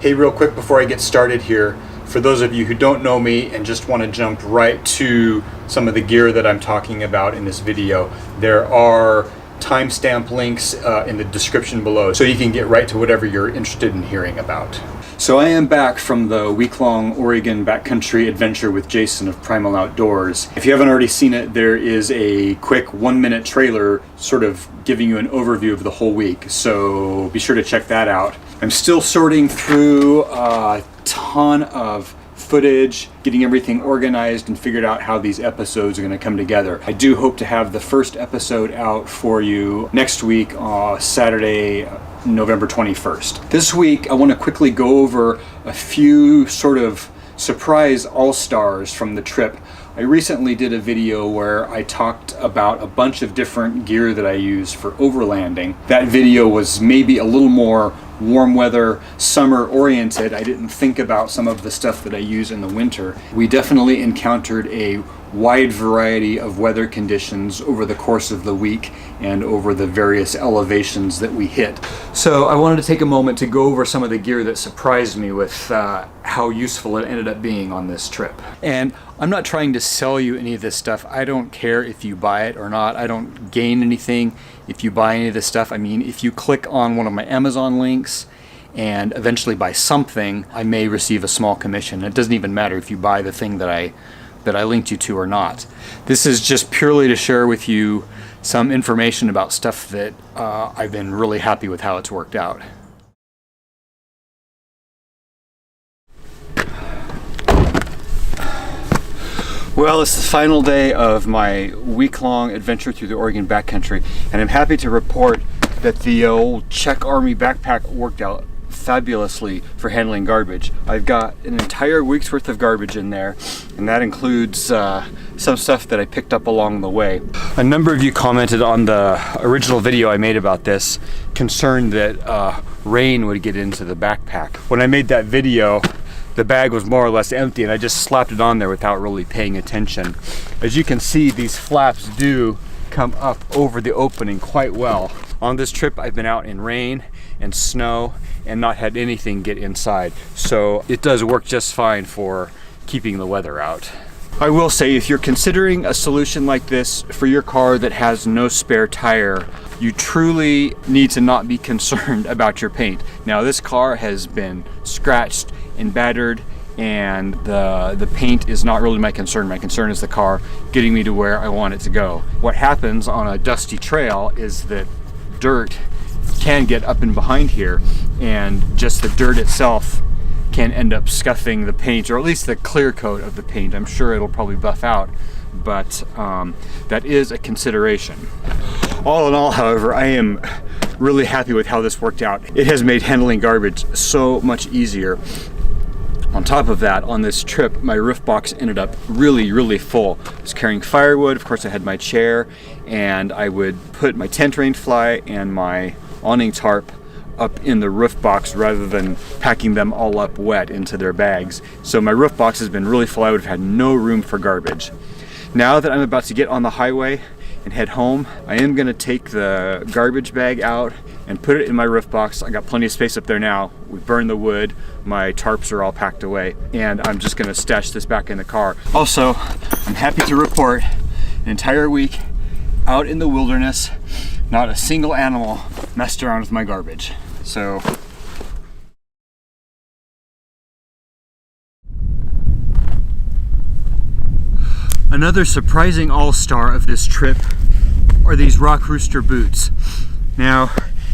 Hey, real quick before I get started here, for those of you who don't know me and just want to jump right to some of the gear that I'm talking about in this video, there are timestamp links in the description below so you can get right to whatever you're interested in hearing about. So I am back from the week-long Oregon backcountry adventure with Jason of Primal Outdoors. If you haven't already seen it, there is a quick 1-minute trailer sort of giving you an overview of the whole week, so be sure to check that out. I'm still sorting through a ton of footage, getting everything organized and figured out how these episodes are going to come together. I do hope to have the first episode out for you next week, Saturday, November 21st. This week I want to quickly go over a few sort of surprise all-stars from the trip. I recently did a video where I talked about a bunch of different gear that I use for overlanding. That video was maybe a little more warm weather, summer oriented. I didn't think about some of the stuff that I use in the winter. We definitely encountered a wide variety of weather conditions over the course of the week and over the various elevations that we hit. So I wanted to take a moment to go over some of the gear that surprised me with how useful it ended up being on this trip. And I'm not trying to sell you any of this stuff. I don't care if you buy it or not. I don't gain anything if you buy any of this stuff. I mean, if you click on one of my Amazon links and eventually buy something, I may receive a small commission. It doesn't even matter if you buy the thing that I linked you to or not. This is just purely to share with you some information about stuff that I've been really happy with how it's worked out. Well, it's the final day of my week-long adventure through the Oregon backcountry, and I'm happy to report that the old Czech Army backpack worked out fabulously for handling garbage. I've got an entire week's worth of garbage in there, and that includes some stuff that I picked up along the way. A number of you commented on the original video I made about this, concerned that rain would get into the backpack. When I made that video, the bag was more or less empty and I just slapped it on there without really paying attention. As you can see, these flaps do come up over the opening quite well. On this trip, I've been out in rain and snow and not had anything get inside. So it does work just fine for keeping the weather out. I will say, if you're considering a solution like this for your car that has no spare tire, you truly need to not be concerned about your paint. Now, this car has been scratched and battered, and the paint is not really my concern. My concern is the car getting me to where I want it to go. What happens on a dusty trail is that dirt can get up and behind here, and just the dirt itself can end up scuffing the paint, or at least the clear coat of the paint. I'm sure it'll probably buff out, but that is a consideration. All in all, however, I am really happy with how this worked out. It has made handling garbage so much easier. On top of that, on this trip, my roof box ended up really full. I was carrying firewood, of course I had my chair, and I would put my tent rain fly and my awning tarp up in the roof box rather than packing them all up wet into their bags. So my roof box has been really full. I would have had no room for garbage. Now that I'm about to get on the highway and head home, I am going to take the garbage bag out and put it in my roof box. I got plenty of space up there now. We burned the wood, my tarps are all packed away, and I'm just going to stash this back in the car. Also, I'm happy to report an entire week out in the wilderness, not a single animal messed around with my garbage. So another surprising all-star of this trip are these Rock Rooster boots. Now,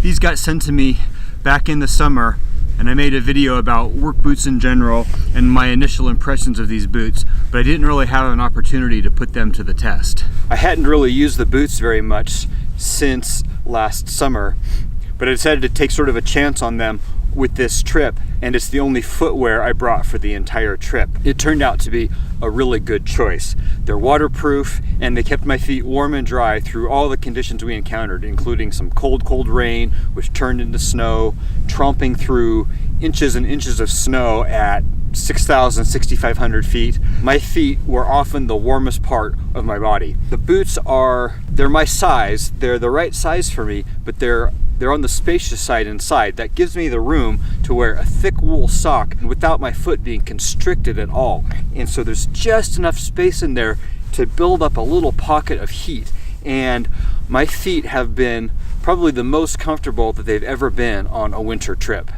these got sent to me back in the summer, and I made a video about work boots in general and my initial impressions of these boots, but I didn't really have an opportunity to put them to the test. I hadn't really used the boots very much since last summer, but I decided to take sort of a chance on them with this trip, and it's the only footwear I brought for the entire trip. It turned out to be a really good choice. They're waterproof, and they kept my feet warm and dry through all the conditions we encountered, including some cold rain, which turned into snow, tromping through inches and inches of snow at 6,000, 6,500 feet. My feet were often the warmest part of my body. The boots they're my size. They're the right size for me, but they're they're on the spacious side inside. That gives me the room to wear a thick wool sock without my foot being constricted at all. And so there's just enough space in there to build up a little pocket of heat. And my feet have been probably the most comfortable that they've ever been on a winter trip.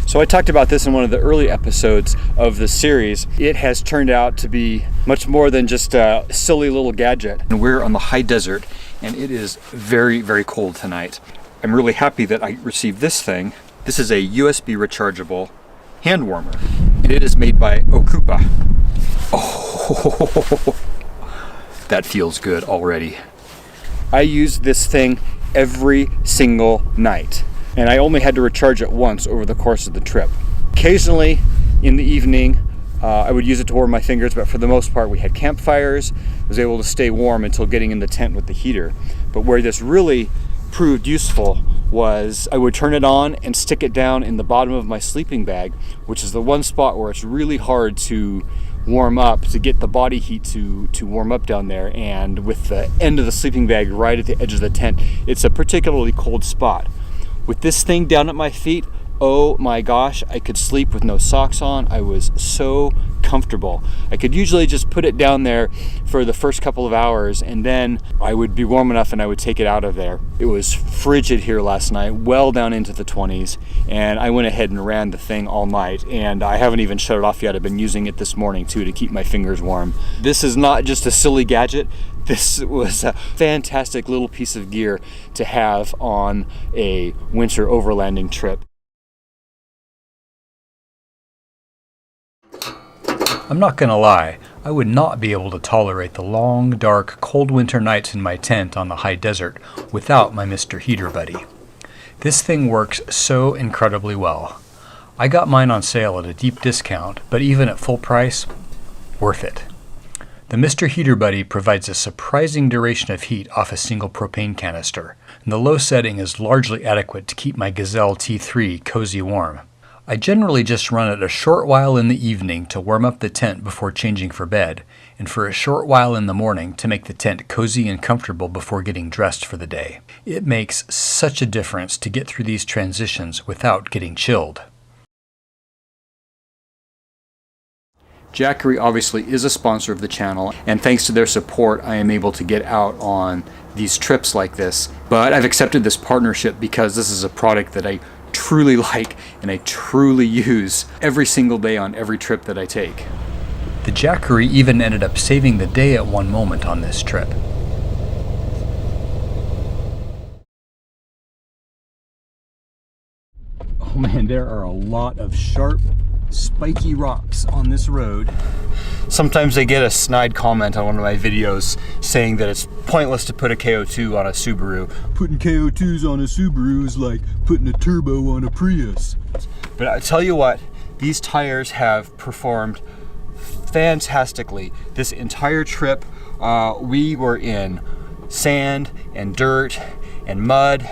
So I talked about this in one of the early episodes of the series. It has turned out to be much more than just a silly little gadget. And we're on the high desert, and it is very, very cold tonight. I'm really happy that I received this thing. This is a USB rechargeable hand warmer, and it is made by Okupa. Oh, that feels good already. I use this thing every single night, and I only had to recharge it once over the course of the trip. Occasionally in the evening, I would use it to warm my fingers, but for the most part we had campfires. I was able to stay warm until getting in the tent with the heater. But where this really proved useful was I would turn it on and stick it down in the bottom of my sleeping bag, which is the one spot where it's really hard to warm up, to get the body heat to warm up down there. And with the end of the sleeping bag right at the edge of the tent, it's a particularly cold spot. With this thing down at my feet, oh my gosh, I could sleep with no socks on. I was so comfortable. I could usually just put it down there for the first couple of hours, and then I would be warm enough and I would take it out of there. It was frigid here last night, well down into the 20s, and I went ahead and ran the thing all night, and I haven't even shut it off yet. I've been using it this morning too to keep my fingers warm. This is not just a silly gadget. This was a fantastic little piece of gear to have on a winter overlanding trip. I'm not gonna lie, I would not be able to tolerate the long, dark, cold winter nights in my tent on the high desert without my Mr. Heater Buddy. This thing works so incredibly well. I got mine on sale at a deep discount, but even at full price, worth it. The Mr. Heater Buddy provides a surprising duration of heat off a single propane canister, and the low setting is largely adequate to keep my Gazelle T3 cozy warm. I generally just run it a short while in the evening to warm up the tent before changing for bed, and for a short while in the morning to make the tent cozy and comfortable before getting dressed for the day. It makes such a difference to get through these transitions without getting chilled. Jackery obviously is a sponsor of the channel, and thanks to their support I am able to get out on these trips like this. But I've accepted this partnership because this is a product that I truly like and I truly use every single day on every trip that I take. The Jackery even ended up saving the day at one moment on this trip. Oh man, there are a lot of sharp, spiky rocks on this road. Sometimes I get a snide comment on one of my videos saying that it's pointless to put a KO2 on a Subaru. Putting KO2s on a Subaru is like putting a turbo on a Prius. But I tell you what, these tires have performed fantastically. This entire trip, we were in sand and dirt and mud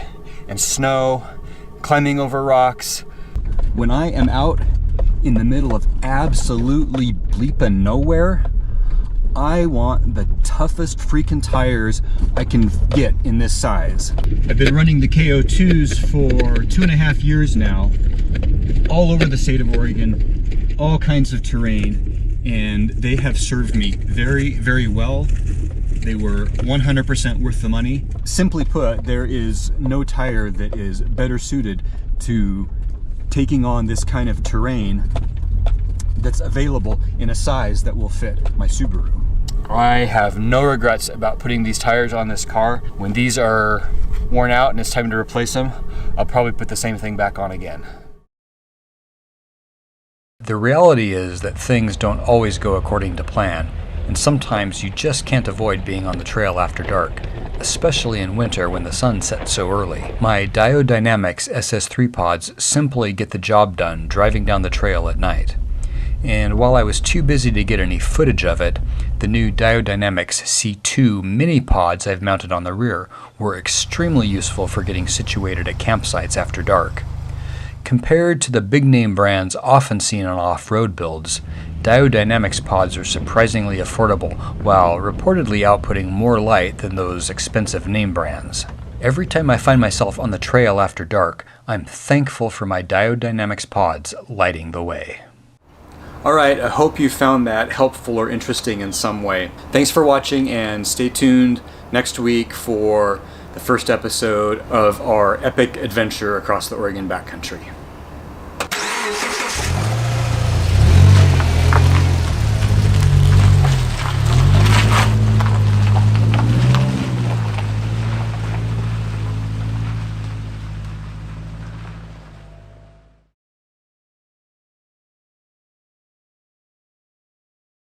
and snow, climbing over rocks. When I am out in the middle of absolutely bleeping nowhere, I want the toughest freaking tires I can get in this size. I've been running the KO2s for 2.5 years now, all over the state of Oregon, all kinds of terrain, and they have served me very, very well. They were 100% worth the money. Simply put, there is no tire that is better suited to taking on this kind of terrain that's available in a size that will fit my Subaru. I have no regrets about putting these tires on this car. When these are worn out and it's time to replace them, I'll probably put the same thing back on again. The reality is that things don't always go according to plan, and sometimes you just can't avoid being on the trail after dark, especially in winter when the sun sets so early. My Diodynamics SS3 pods simply get the job done driving down the trail at night. And while I was too busy to get any footage of it, the new Diodynamics C2 mini pods I've mounted on the rear were extremely useful for getting situated at campsites after dark. Compared to the big name brands often seen on off-road builds, Diodynamics pods are surprisingly affordable, while reportedly outputting more light than those expensive name brands. Every time I find myself on the trail after dark, I'm thankful for my Diodynamics pods lighting the way. Alright, I hope you found that helpful or interesting in some way. Thanks for watching, and stay tuned next week for the first episode of our epic adventure across the Oregon backcountry.